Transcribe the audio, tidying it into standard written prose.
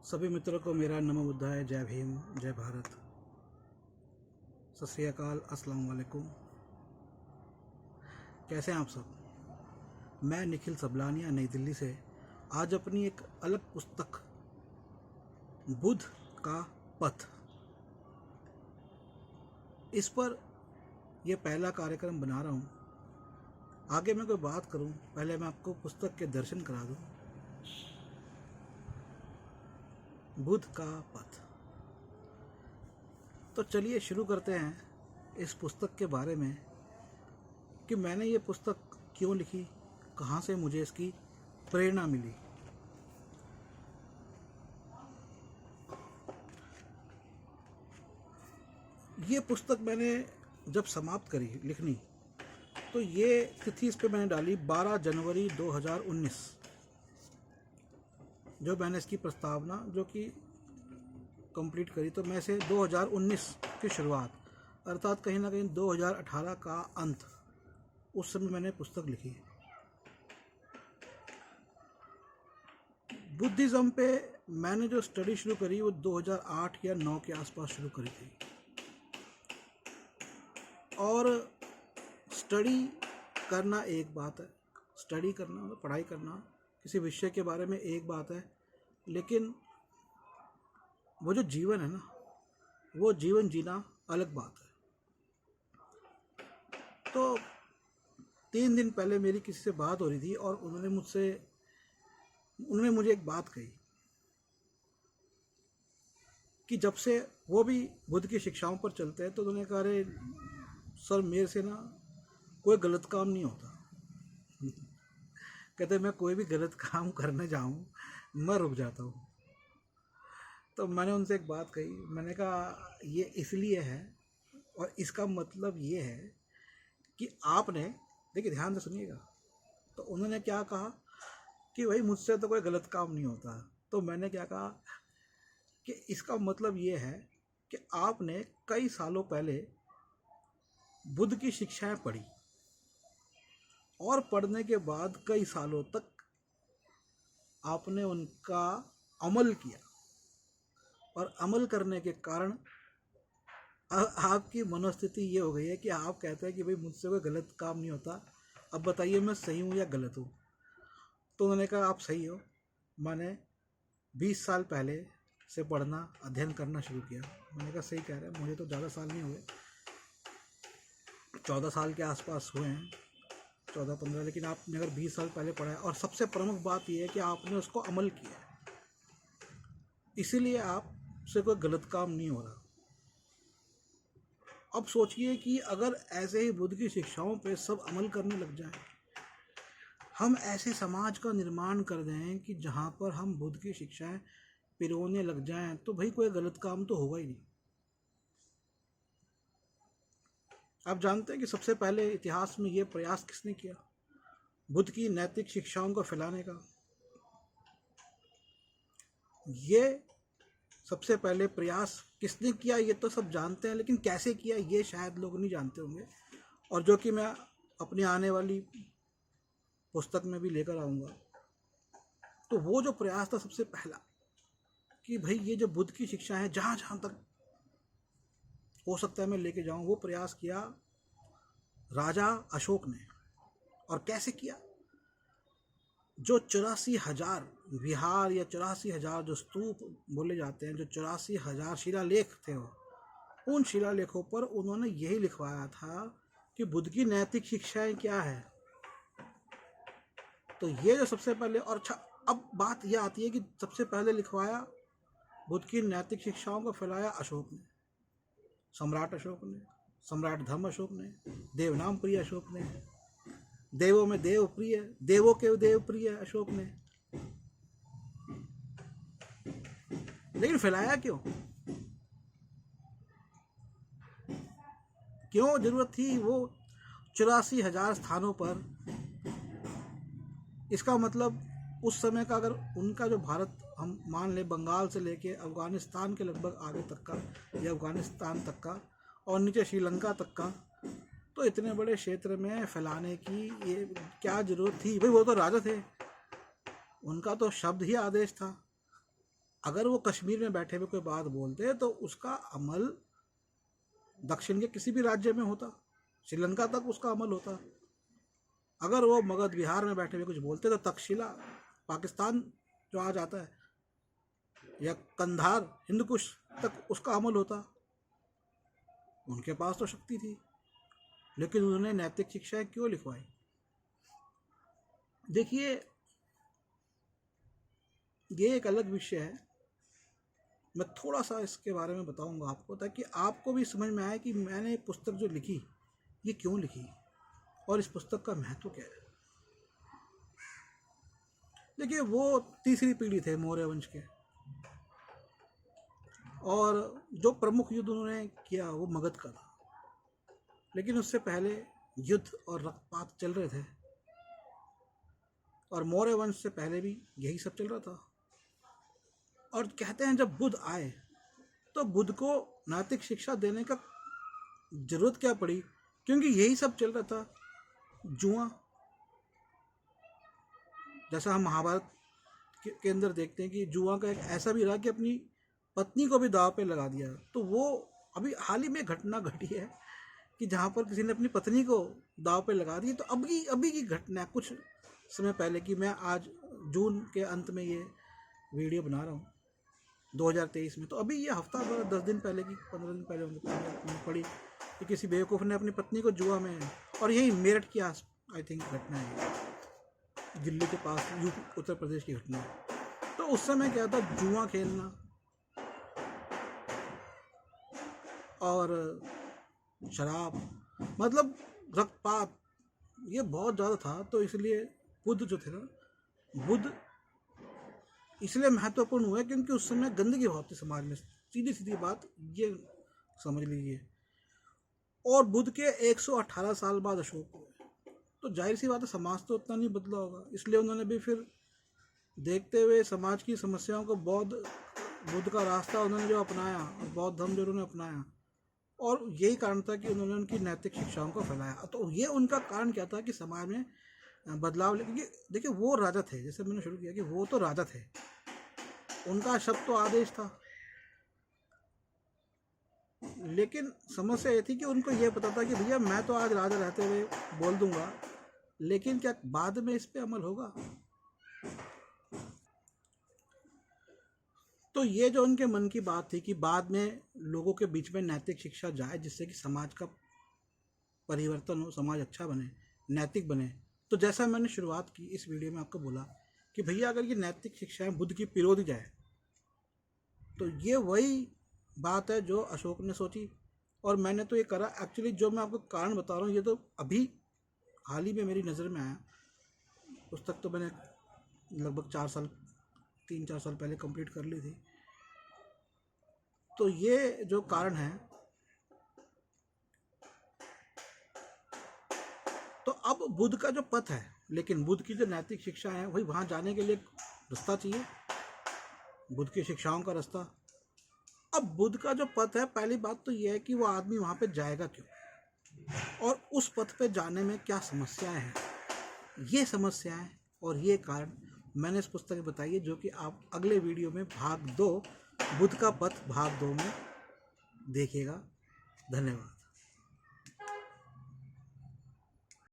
सभी मित्रों को मेरा नमो बुद्धाय, जय भीम, जय भारत, सत श्री अकाल, अस्सलाम वालेकुम। कैसे हैं आप सब? मैं निखिल सबलानिया नई दिल्ली से आज अपनी एक अलग पुस्तक बुद्ध का पथ, इस पर यह पहला कार्यक्रम बना रहा हूँ। आगे मैं कोई बात करूँ, पहले मैं आपको पुस्तक के दर्शन करा दूँ। बुद्ध का पथ। तो चलिए शुरू करते हैं इस पुस्तक के बारे में कि मैंने ये पुस्तक क्यों लिखी, कहाँ से मुझे इसकी प्रेरणा मिली। ये पुस्तक मैंने जब समाप्त करी लिखनी, तो ये तिथि इस पे मैंने डाली 12 जनवरी 2019, जो मैंने इसकी प्रस्तावना जो कि कंप्लीट करी। तो मैं से 2019 की शुरुआत, अर्थात कहीं ना कहीं 2018 का अंत, उस समय मैंने पुस्तक लिखी। बुद्धिज़्म पे मैंने जो स्टडी शुरू करी वो 2008 या 9 के आसपास शुरू करी थी। और स्टडी करना एक बात है, स्टडी करना मतलब पढ़ाई करना किसी विषय के बारे में एक बात है, लेकिन वो जो जीवन है ना, वो जीवन जीना अलग बात है। तो 3 दिन पहले मेरी किसी से बात हो रही थी और उन्होंने मुझे एक बात कही कि जब से वो भी बुद्ध की शिक्षाओं पर चलते हैं, तो उन्होंने कहा, अरे सर मेरे से ना कोई गलत काम नहीं होता। कहते मैं कोई भी गलत काम करने जाऊं मैं रुक जाता हूं। तो मैंने उनसे एक बात कही, मैंने कहा ये इसलिए है और इसका मतलब ये है कि आपने, देखिए ध्यान से सुनिएगा। तो उन्होंने क्या कहा कि भाई मुझसे तो कोई गलत काम नहीं होता। तो मैंने क्या कहा कि इसका मतलब ये है कि आपने कई सालों पहले बुद्ध की शिक्षाएं पढ़ी और पढ़ने के बाद कई सालों तक आपने उनका अमल किया, और अमल करने के कारण आपकी मनोस्थिति ये हो गई है कि आप कहते हैं कि भाई मुझसे कोई गलत काम नहीं होता। अब बताइए मैं सही हूँ या गलत हूँ? तो उन्होंने कहा आप सही हो। मैंने 20 साल पहले से पढ़ना, अध्ययन करना शुरू किया। मैंने कहा सही कह रहे हैं, मुझे तो ज़्यादा साल नहीं हुए, 14 साल के आसपास हुए हैं, 14-15, लेकिन आपने अगर 20 साल पहले पढ़ा है, और सबसे प्रमुख बात यह है कि आपने उसको अमल किया है, इसीलिए आपसे कोई गलत काम नहीं हो रहा। अब सोचिए कि अगर ऐसे ही बुद्ध की शिक्षाओं पे सब अमल करने लग जाएं, हम ऐसे समाज का निर्माण कर दें कि जहाँ पर हम बुद्ध की शिक्षाएं पिरोने लग जाएं, तो भाई कोई गलत काम तो होगा ही नहीं। आप जानते हैं कि सबसे पहले इतिहास में ये प्रयास किसने किया बुद्ध की नैतिक शिक्षाओं को फैलाने का? ये सबसे पहले प्रयास किसने किया ये तो सब जानते हैं, लेकिन कैसे किया ये शायद लोग नहीं जानते होंगे, और जो कि मैं अपनी आने वाली पुस्तक में भी लेकर आऊँगा। तो वो जो प्रयास था सबसे पहला कि भाई ये जो बुद्ध की शिक्षा है जहाँ जहाँ तक हो सकता है मैं लेके जाऊँ, वो प्रयास किया राजा अशोक ने। और कैसे किया? जो 84,000 विहार या 84,000 जो स्तूप बोले जाते हैं, जो 84,000 शिलालेख थे, उन शिलालेखों पर उन्होंने यही लिखवाया था कि बुद्ध की नैतिक शिक्षाएं क्या है। तो ये जो सबसे पहले, और अच्छा अब बात यह आती है कि सबसे पहले लिखवाया बुद्ध की नैतिक शिक्षाओं को फैलाया अशोक ने, सम्राट अशोक ने, सम्राट धर्म अशोक ने, देवनाम प्रिय अशोक ने, देवों में देव प्रिय, देवों के देव प्रिय अशोक ने। लेकिन फैलाया क्यों? क्यों जरूरत थी वो 84,000 स्थानों पर? इसका मतलब उस समय का, अगर उनका जो भारत हम मान ले, बंगाल से लेके अफगानिस्तान के लगभग आगे तक का, या अफगानिस्तान तक का और नीचे श्रीलंका तक का, तो इतने बड़े क्षेत्र में फैलाने की ये क्या जरूरत थी? भाई वो तो राजा थे, उनका तो शब्द ही आदेश था। अगर वो कश्मीर में बैठे हुए कोई बात बोलते तो उसका अमल दक्षिण के किसी भी राज्य में होता, श्रीलंका तक उसका अमल होता। अगर वो मगध बिहार में बैठे हुए कुछ बोलते तो तक्षशिला पाकिस्तान जो आज आता है या कंधार हिंदकुश तक उसका अमल होता। उनके पास तो शक्ति थी, लेकिन उन्होंने नैतिक शिक्षाएं क्यों लिखवाई? देखिए, ये एक अलग विषय है, मैं थोड़ा सा इसके बारे में बताऊंगा आपको, ताकि आपको भी समझ में आए कि मैंने पुस्तक जो लिखी ये क्यों लिखी और इस पुस्तक का महत्व क्या है। देखिए, वो तीसरी पीढ़ी थे मौर्य वंश के, और जो प्रमुख युद्ध उन्होंने किया वो मगध का था। लेकिन उससे पहले युद्ध और रक्तपात चल रहे थे, और मौर्य वंश से पहले भी यही सब चल रहा था। और कहते हैं जब बुद्ध आए तो बुद्ध को नैतिक शिक्षा देने का जरूरत क्या पड़ी, क्योंकि यही सब चल रहा था, जुआ। जैसा हम महाभारत के अंदर देखते हैं कि जुआ का एक ऐसा भी रहा कि अपनी पत्नी को भी दांव पे लगा दिया। तो वो अभी हाल ही में घटना घटी है कि जहाँ पर किसी ने अपनी पत्नी को दांव पे लगा दी। तो अभी की घटना है, कुछ समय पहले की। मैं आज जून के अंत में ये वीडियो बना रहा हूँ 2023 में, तो अभी ये हफ्ता भर 10 दिन पहले की 15 दिन पहले मुझे पड़ी कि किसी बेवकूफ़ ने अपनी पत्नी को जुआ में, और यही मेरठ की आई थिंक घटना है, दिल्ली के पास उत्तर प्रदेश की घटना है। तो उस समय क्या था, जुआ खेलना और शराब, मतलब रक्तपात, ये बहुत ज़्यादा था। तो इसलिए बुद्ध जो थे ना, बुद्ध इसलिए महत्वपूर्ण हुए क्योंकि उस समय गंदगी बहुत थी समाज में, सीधी सीधी बात ये समझ लीजिए। और बुद्ध के 118 साल बाद अशोक हुए, तो जाहिर सी बात है समाज तो उतना नहीं बदला होगा। इसलिए उन्होंने भी फिर देखते हुए समाज की समस्याओं को बुद्ध का रास्ता उन्होंने जो अपनाया, बौद्ध धर्म जो उन्होंने अपनाया, और यही कारण था कि उन्होंने उनकी नैतिक शिक्षाओं को फैलाया। तो ये उनका कारण क्या था कि समाज में बदलाव लेके। देखिए, वो राजा थे, जैसे मैंने शुरू किया कि वो तो राजा थे, उनका शब्द तो आदेश था। लेकिन समस्या ये थी कि उनको ये पता था कि भैया मैं तो आज राजा रहते हुए बोल दूंगा, लेकिन क्या बाद में इस पे अमल होगा? तो ये जो उनके मन की बात थी कि बाद में लोगों के बीच में नैतिक शिक्षा जाए, जिससे कि समाज का परिवर्तन हो, समाज अच्छा बने, नैतिक बने। तो जैसा मैंने शुरुआत की इस वीडियो में आपको बोला कि भैया अगर ये नैतिक शिक्षाएं बुद्ध की पिरो दी जाए, तो ये वही बात है जो अशोक ने सोची, और मैंने तो ये करा। एक्चुअली जो मैं आपको कारण बता रहा हूँ ये तो अभी हाल ही में मेरी नज़र में आया। पुस्तक तो मैंने लगभग 3-4 साल पहले कंप्लीट कर ली थी। तो ये जो कारण है, तो अब बुद्ध का जो पथ है, लेकिन बुद्ध की जो नैतिक शिक्षा है वही वहाँ जाने के लिए रास्ता चाहिए, बुद्ध की शिक्षाओं का रास्ता। अब बुद्ध का जो पथ है, पहली बात तो ये है कि वो आदमी वहाँ पे जाएगा क्यों, और उस पथ पे जाने में क्या समस्याएं हैं। ये समस्याएं और ये कारण मैंने इस पुस्तक में बताई है, जो कि आप अगले वीडियो में भाग 2 बुद्ध का पथ भाग 2 में देखिएगा। धन्यवाद।